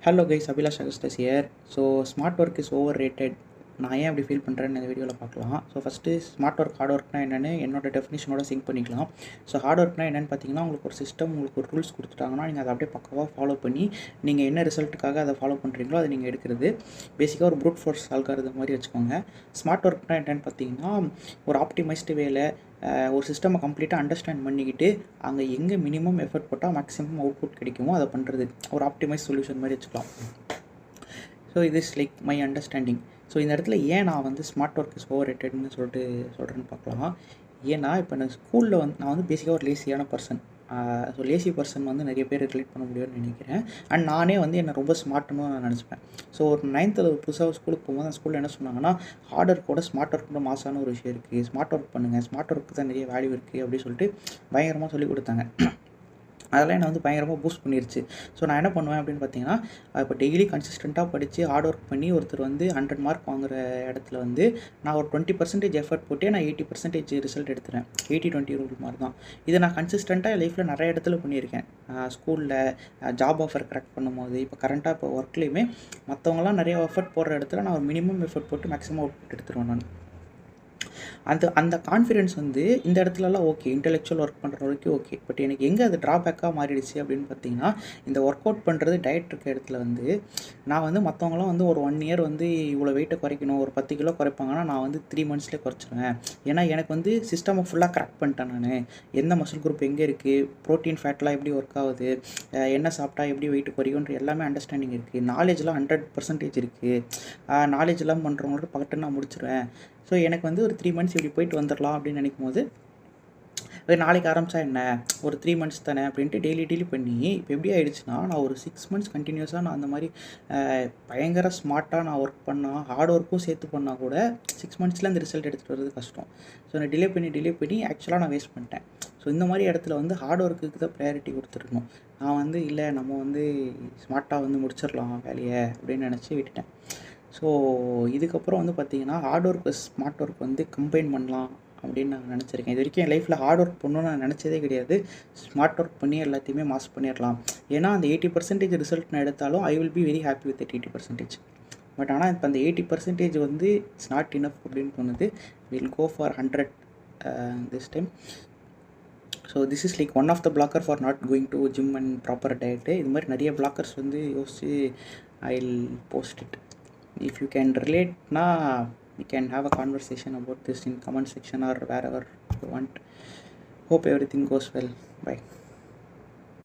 Hello guys, Abhilash Augustus here. So smart work is overrated. நான் ஏன் அப்படி feel பண்ணுறேன்னு இந்த வீடியோவில் பார்க்கலாம். So first smart work hard ஒர்க்னா என்னென்னு என்னோட டெஃபினிஷனோட சிங்க் பண்ணிக்கலாம். ஸோ ஹார்ட் ஒர்க்னா என்னென்னு பார்த்தீங்கன்னா, உங்களுக்கு ஒரு சிஸ்டம், உங்களுக்கு ஒரு ரூல்ஸ் கொடுத்துட்டாங்கன்னா நீங்கள் அதை அப்படியே பக்கவாக ஃபாலோ பண்ணி நீங்கள் என்ன ரிசல்ட்டுக்காக அதை ஃபாலோ பண்ணுறீங்களோ அதை நீங்கள் எடுக்கிறது. பேசிக்காக ஒரு ப்ரூட் ஃபோர்ஸ் ஆல்காரிதம் மாதிரி வச்சுக்கோங்க. ஸ்மார்ட் ஒர்க்னா என்னென்னு பார்த்தீங்கன்னா, ஒரு ஆப்டிமைஸ்டு வேலை, ஒரு சிஸ்டமை கம்ப்ளீட்டாக அண்டர்ஸ்டாண்ட் பண்ணிக்கிட்டு அங்கே எங்கே மினிமம் எஃபர்ட் போட்டால் மேக்ஸிமம் அவுட்புட் கிடைக்குமோ அதை பண்ணுறது. ஒரு ஆப்டிமைஸ் சொல்யூஷன் மாதிரி வச்சுக்கலாம். ஸோ இது is like my understanding. So இந்த இடத்துல ஏன் நான் வந்து ஸ்மார்ட் ஒர்க் இஸ் ஓவர் ரேட்டட்னு சொல்கிறேன்னு பார்க்கலாம். ஏன்னா இப்போ நான் ஸ்கூலில் நான் வந்து பேசிக்காக ஒரு லேசியான பர்சன். ஸோ லேசி பர்சன் வந்து நிறைய பேர் ரிலேட் பண்ண முடியும்னு நினைக்கிறேன். அண்ட் நானே வந்து என்னை ரொம்ப ஸ்மார்ட்னு நான் நினச்சிப்பேன். ஸோ ஒரு 9th புதுசாக ஸ்கூலுக்கு போகும்போது அந்த ஸ்கூலில் என்ன சொன்னாங்கன்னா, ஹார்ட் ஒர்க்கோட ஸ்மார்ட் ஒர்க்கோட மாசான ஒரு விஷயம் இருக்குது, ஸ்மார்ட் ஒர்க் பண்ணுங்கள், ஸ்மார்ட் ஒர்க்கு தான் நிறைய வேல்யூ இருக்குது அப்படின்னு சொல்லிட்டு பயங்கரமாக சொல்லிக் கொடுத்தாங்க. அதெல்லாம் என்னை வந்து பயங்கரமாக பூஸ்ட் பண்ணிருச்சு. ஸோ நான் என்ன பண்ணுவேன் அப்படின்னு பார்த்தீங்கன்னா, இப்போ டெய்லி கன்சிஸ்டண்ட்டாக படித்து ஹார்ட் ஒர்க் பண்ணி ஒருத்தர் வந்து 100 மார்க் வாங்குகிற இடத்துல வந்து நான் ஒரு 20% எஃபர்ட் போட்டே நான் 80% ரிசல்ட் எடுத்துறேன். 80-20 ரூல் மாதிரி தான். இதை நான் கன்சிஸ்டண்ட்டாக லைஃப்பில் நிறைய இடத்துல பண்ணியிருக்கேன். ஸ்கூலில் ஜாப் ஆஃபர் கரெக்ட் பண்ணும்போது, இப்போ கரண்ட்டாக இப்போ ஒர்க்லேயுமே மற்றவங்களாம் நிறைய எஃபர்ட் போடுற இடத்துல நான் ஒரு மினிமம் எஃபர்ட் போட்டு மேக்ஸிமம் அவுட்புட் எடுத்துருவேன் நான். அந்த கான்ஃபிடென்ஸ் வந்து இந்த இடத்துலலாம் ஓகே, இன்டெலெக்சுவல் ஒர்க் பண்ணுற வரைக்கும் ஓகே. பட் எனக்கு எங்கே அது ட்ராபேக்காக மாறிடுச்சு அப்படின்னு பார்த்தீங்கன்னா, இந்த ஒர்க் அவுட் பண்ணுறது டயட் இருக்க இடத்துல வந்து நான் வந்து மற்றவங்களாம் வந்து ஒரு 1 இயர் வந்து இவ்வளோ வெயிட்டை குறைக்கணும், ஒரு 10 கிலோ குறைப்பாங்கன்னா நான் வந்து 3 monthsலேயே குறைச்சிருவேன். ஏன்னா எனக்கு வந்து சிஸ்டமை ஃபுல்லாக கரெக்ட் பண்ணிட்டேன் நான். எந்த மசில் குரூப் எங்கே இருக்குது, ப்ரோட்டீன் ஃபேட்லாம் எப்படி ஒர்க் ஆகுது, என்ன சாப்பிட்டா எப்படி வெயிட் குறையுன்ற எல்லாமே அண்டர்ஸ்டாண்டிங் இருக்குது. நாலேஜ்லாம் 100% இருக்குது. நாலேஜ்லாம் பண்ணுறவங்களோட பக்கத்து நான் முடிச்சிருவேன். ஸோ எனக்கு வந்து ஒரு 3 months இப்படி போயிட்டு வந்துடலாம் அப்படின்னு நினைக்கும் போது, நாளைக்கு ஆரம்பித்தா என்ன, ஒரு 3 months தானே அப்படின்ட்டு டெய்லி பண்ணி இப்போ எப்படி ஆகிடுச்சுன்னா, நான் ஒரு 6 months கண்டினியூஸாக நான் அந்த மாதிரி பயங்கர ஸ்மார்ட்டாக நான் ஒர்க் பண்ணால், ஹார்ட் ஒர்க்கும் சேர்த்து பண்ணால் கூட 6 monthsல அந்த ரிசல்ட் எடுத்துகிட்டு வரது கஷ்டம். ஸோ நான் டிலே பண்ணி ஆக்சுவலாக நான் வேஸ்ட் பண்ணிட்டேன். ஸோ இந்த மாதிரி இடத்துல வந்து ஹார்ட் ஒர்க்குக்கு தான் ப்ரையாரிட்டி கொடுத்துருக்கணும். நான் வந்து இல்லை, நம்ம வந்து ஸ்மார்ட்டாக வந்து முடிச்சிடலாம் வேலையை அப்படின்னு நினச்சி விட்டுட்டேன். ஸோ இதுக்கப்புறம் வந்து பார்த்திங்கன்னா, ஹார்ட் ஒர்க் ஸ்மார்ட் ஒர்க் வந்து கம்பைன் பண்ணலாம் அப்படின்னு நான் நினச்சிருக்கேன். இது வரைக்கும் என் லைஃப்பில் ஹார்ட் ஒர்க் பண்ணணும்னு நான் நினச்சதே கிடையாது. ஸ்மார்ட் ஒர்க் பண்ணி எல்லாத்தையுமே மாஸ் பண்ணிடலாம். ஏன்னா அந்த 80% ரிசல்ட் நான் எடுத்தாலும் I will be very happy with 80%. But ஆனால் இப்போ அந்த 80% வந்து இட்ஸ் நாட் இனஃப் அப்படின்னு தோணுது. Will go for 100 this time. So this is like one of the blocker for not going to gym and proper diet. இது மாதிரி நிறைய blockers வந்து யோசிச்சு I will post it. If you can relate na, we can have a conversation about this in comment section or wherever you want. Hope everything goes well. Bye.